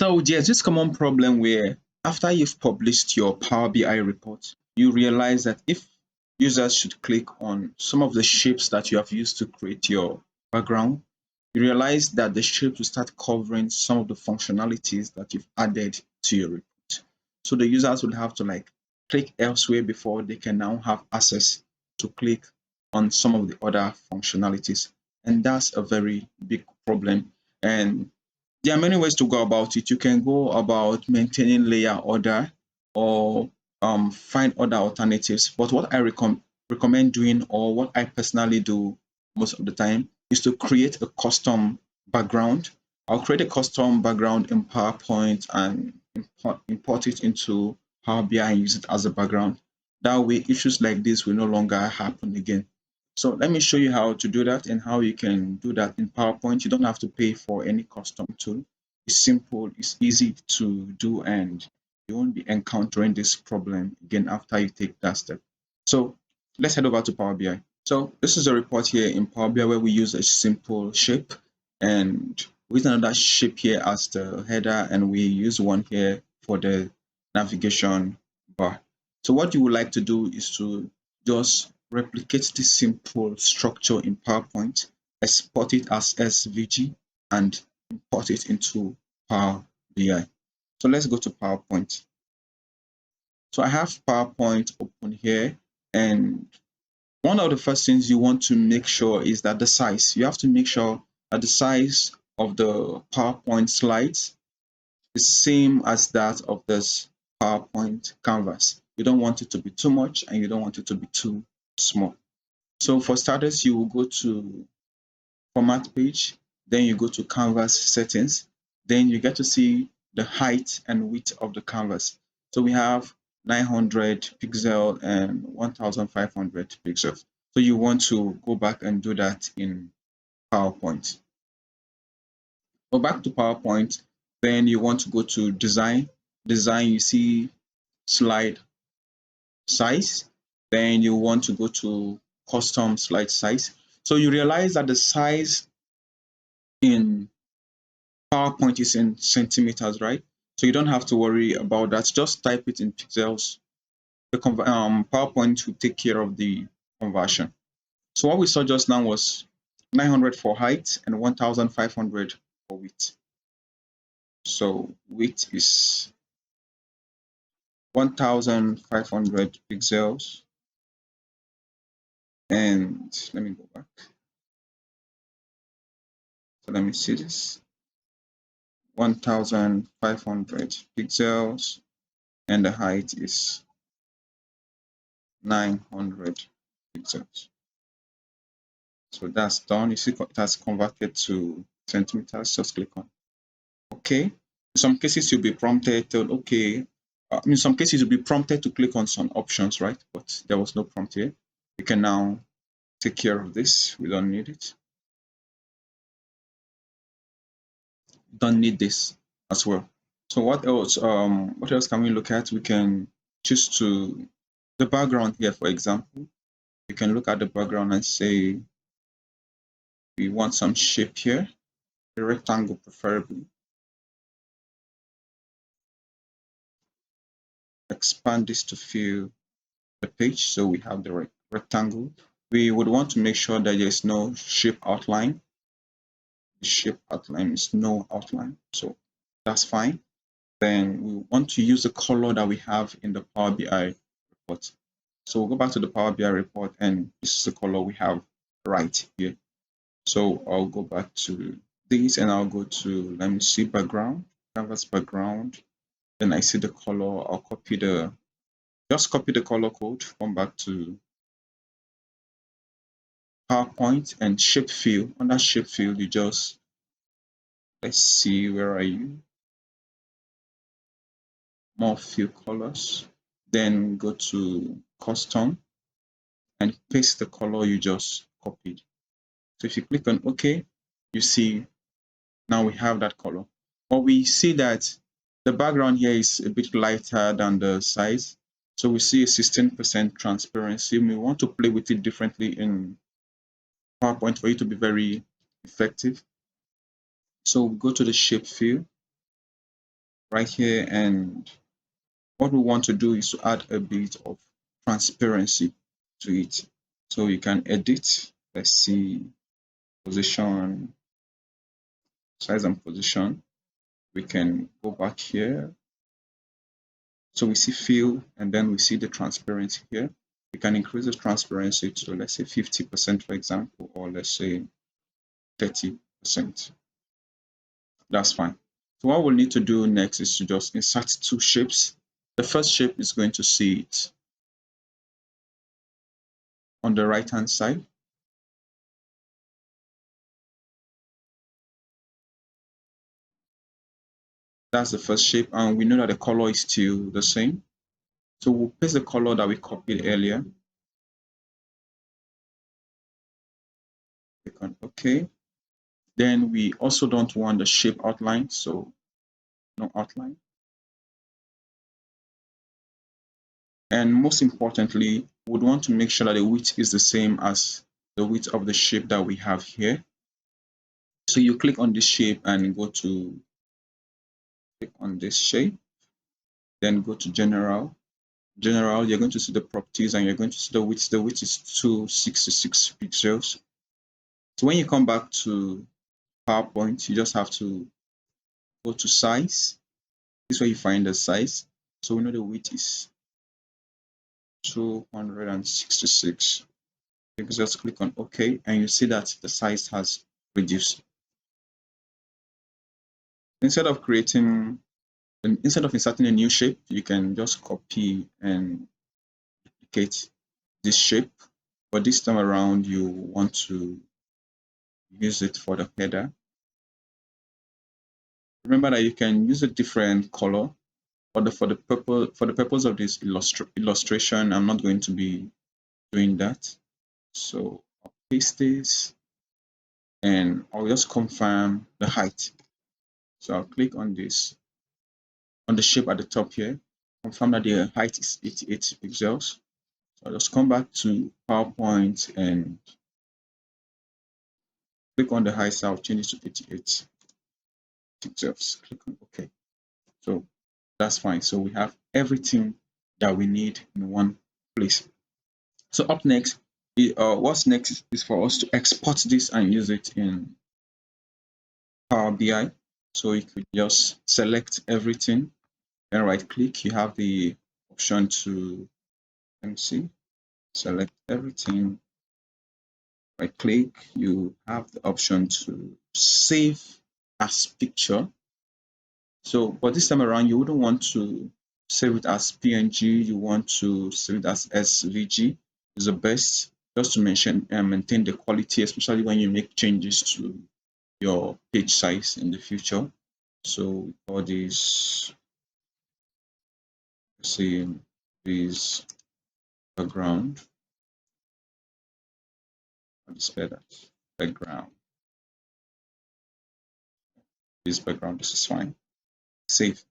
So there's this common problem where after you've published your Power BI report, you realize that if users should click on some of the shapes that you have used to create your background, you realize that the shapes will start covering some of the functionalities that you've added to your report. So the users will have to click elsewhere before they can now have access to click on some of the other functionalities. And that's a very big problem. And there are many ways to go about it. You can go about maintaining layer order or find other alternatives. But what I recommend doing, or what I personally do most of the time, is to create a custom background. I'll create a custom background in PowerPoint and import it into Power BI and use it as a background. That way, issues like this will no longer happen again. So let me show you how to do that and how you can do that in PowerPoint. You don't have to pay for any custom tool. It's simple, it's easy to do, and you won't be encountering this problem again after you take that step. So let's head over to Power BI. So this is a report here in Power BI where we use a simple shape and with another shape here as the header, and we use one here for the navigation bar. So what you would like to do is to just replicate this simple structure in PowerPoint, export it as SVG, and import it into Power BI. So let's go to PowerPoint. So I have PowerPoint open here, and one of the first things you want to make sure is that the size, you have to make sure that the size of the PowerPoint slides is same as that of this PowerPoint canvas. You don't want it to be too much and you don't want it to be too small. So for starters, you will go to format page, then you go to canvas settings, then you get to see the height and width of the canvas. So we have 900 pixel and 1500 pixels. So you want to go back and do that in PowerPoint. Go back to PowerPoint, then you want to go to design. Design, you see slide size, then you want to go to custom slide size. So you realize that the size in PowerPoint is in centimeters, right? So you don't have to worry about that. Just type it in pixels. The PowerPoint will take care of the conversion. So what we saw just now was 900 for height and 1500 for width. So width is 1500 pixels. And let me go back. So let me see this. 1500 pixels, and the height is 900 pixels. So that's done. You see it has converted to centimeters. Just click on OK. In some cases, you'll be prompted to OK. In some cases, you'll be prompted to click on some options, right? But there was no prompt here. You can now take care of this. We don't need it. Don't need this as well. So what else? What else can we look at? We can choose to the background here, for example. You can look at the background and say we want some shape here, a rectangle preferably. Expand this to fill the page so we have the rectangle. We would want to make sure that there's no shape outline. The shape outline is no outline, so that's fine. Then we want to use the color that we have in the Power BI report. So we'll go back to the Power BI report, and this is the color we have right here. So I'll go back to this and I'll go to, let me see, background, canvas background. Then I see the color. I'll just copy the color code, come back to PowerPoint and shape fill. Under shape fill, you just, let's see, where are you? More fill colors. Then go to custom and paste the color you just copied. So if you click on OK, you see now we have that color. But we see that the background here is a bit lighter than the size. So we see a 16% transparency. We want to play with it differently in PowerPoint for it to be very effective. So we go to the shape fill. right here, and what we want to do is to add a bit of transparency to it. So you can edit, let's see, position, size and position. We can go back here. So we see fill, and then we see the transparency here. We can increase the transparency to, let's say, 50%, for example, or let's say 30%. That's fine. So what we'll need to do next is to just insert two shapes. The first shape is going to see it on the right hand side. That's the first shape, and we know that the color is still the same. So we'll paste the color that we copied earlier. Click on OK. Then we also don't want the shape outline, so no outline. And most importantly, we would want to make sure that the width is the same as the width of the shape that we have here. So you click on this shape and click on this shape, then go to general. You're going to see the properties and you're going to see the width. The width is 266 pixels. So when you come back to PowerPoint, you just have to go to size. This is where you find the size. So we know the width is 266. You can just click on OK, and you see that the size has reduced. Instead of inserting a new shape, you can just copy and duplicate this shape. But this time around, you want to use it for the header. Remember that you can use a different color, but for the purpose of this illustration, I'm not going to be doing that. So I'll paste this, and I'll just confirm the height. So I'll click on this, on the shape at the top here, confirm that the height is 88 pixels. So I'll just come back to PowerPoint and click on the height. So I'll change it to 88 pixels. Click on OK. So that's fine. So we have everything that we need in one place. So up next, what's next is for us to export this and use it in Power BI. So you could just select everything, then right click. You have the option to, let me see, select everything. Right click, you have the option to save as picture. So, but this time around, you wouldn't want to save it as PNG. You want to save it as SVG. Is the best, just to mention and maintain the quality, especially when you make changes to your page size in the future. So all these, see this background, I'll display that background. This background, this is fine. Save.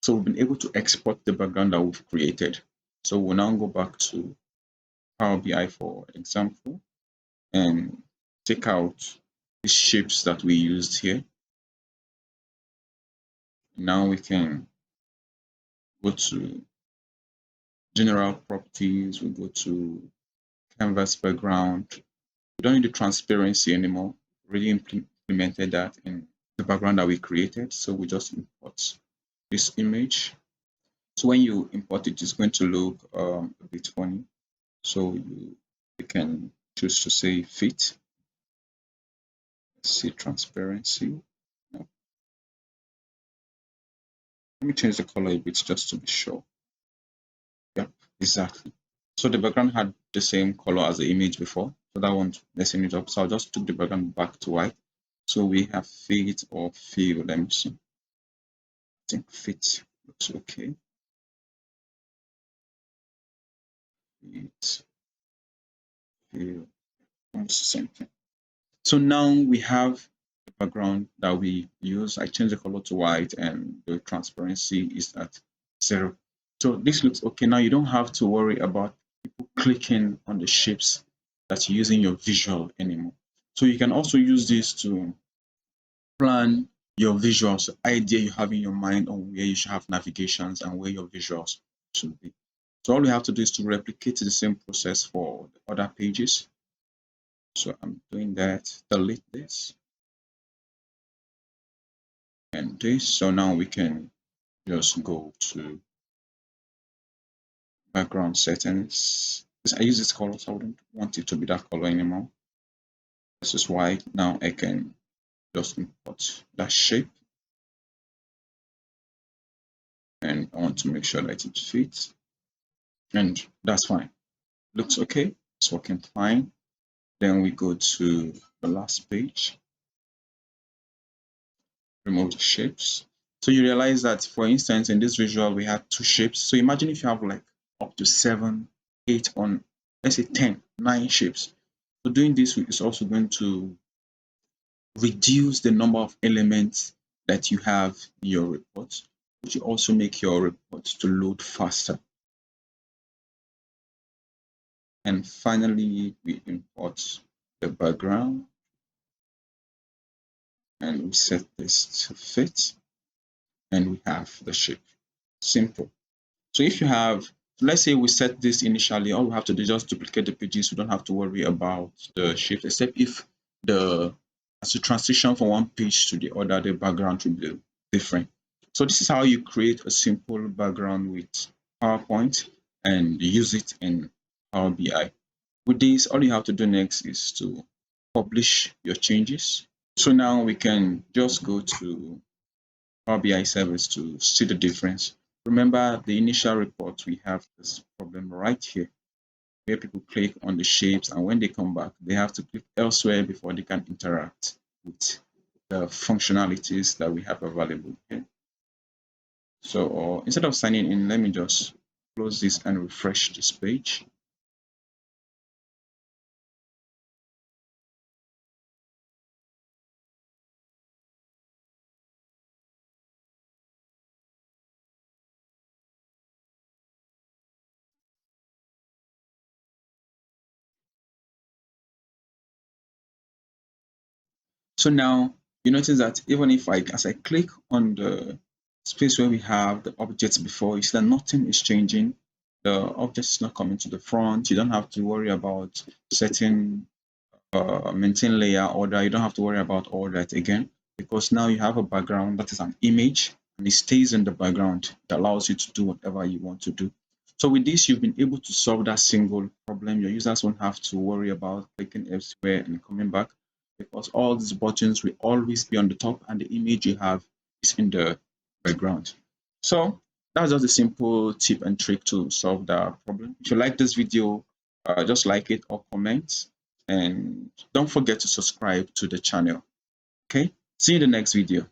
So we've been able to export the background that we've created. So we'll now go back to Power BI for example and take out the shapes that we used here. Now we can go to general properties, we go to canvas background. We don't need the transparency anymore. We already implemented that in the background that we created. So we just import this image. So when you import it, it's going to look a bit funny. So you can choose to say fit. Let's see transparency. No. Let me change the color a bit just to be sure. Yep, exactly. So the background had the same color as the image before. So that won't mess it up. So I'll just took the background back to white. So we have fit or fill. Let me see. I think fit looks okay. Fit, fill, almost the same thing. So now we have the background that we use. I change the color to white and the transparency is at 0. So this looks okay. Now you don't have to worry about people clicking on the shapes that you're using your visual anymore. So you can also use this to plan your visuals, idea you have in your mind on where you should have navigations and where your visuals should be. So all we have to do is to replicate the same process for the other pages. So I'm doing that, delete this and this. So now we can just go to background settings. I use this color, so I wouldn't want it to be that color anymore. This is white. Now I can just import that shape, and I want to make sure that it fits, and that's fine. Looks okay. It's working fine. Then we go to the last page, remove the shapes. So you realize that, for instance, in this visual, we have two shapes. So imagine if you have like up to 7, 8 on, let's say 10, 9 shapes. So doing this is also going to reduce the number of elements that you have in your report, which will also make your report to load faster. And finally, we import the background and we set this to fit, and we have the shape. Simple. So if you have, let's say we set this initially, all we have to do is just duplicate the pages. We don't have to worry about the shape, except if as you transition from one page to the other, the background will be different. So this is how you create a simple background with PowerPoint and use it in Power BI. With this, all you have to do next is to publish your changes. So now we can just go to Power BI service to see the difference. Remember the initial report, we have this problem right here where people click on the shapes, and when they come back, they have to click elsewhere before they can interact with the functionalities that we have available here. So instead of signing in, let me just close this and refresh this page. So now you notice that even if as I click on the space where we have the objects before, you see that nothing is changing. The object is not coming to the front. You don't have to worry about setting maintain layer order. You don't have to worry about all that again, because now you have a background that is an image and it stays in the background. It allows you to do whatever you want to do. So with this, you've been able to solve that single problem. Your users won't have to worry about clicking elsewhere and coming back, because all these buttons will always be on the top and the image you have is in the background. So that's just a simple tip and trick to solve that problem. If you like this video, just like it or comment, and don't forget to subscribe to the channel. Okay, see you in the next video.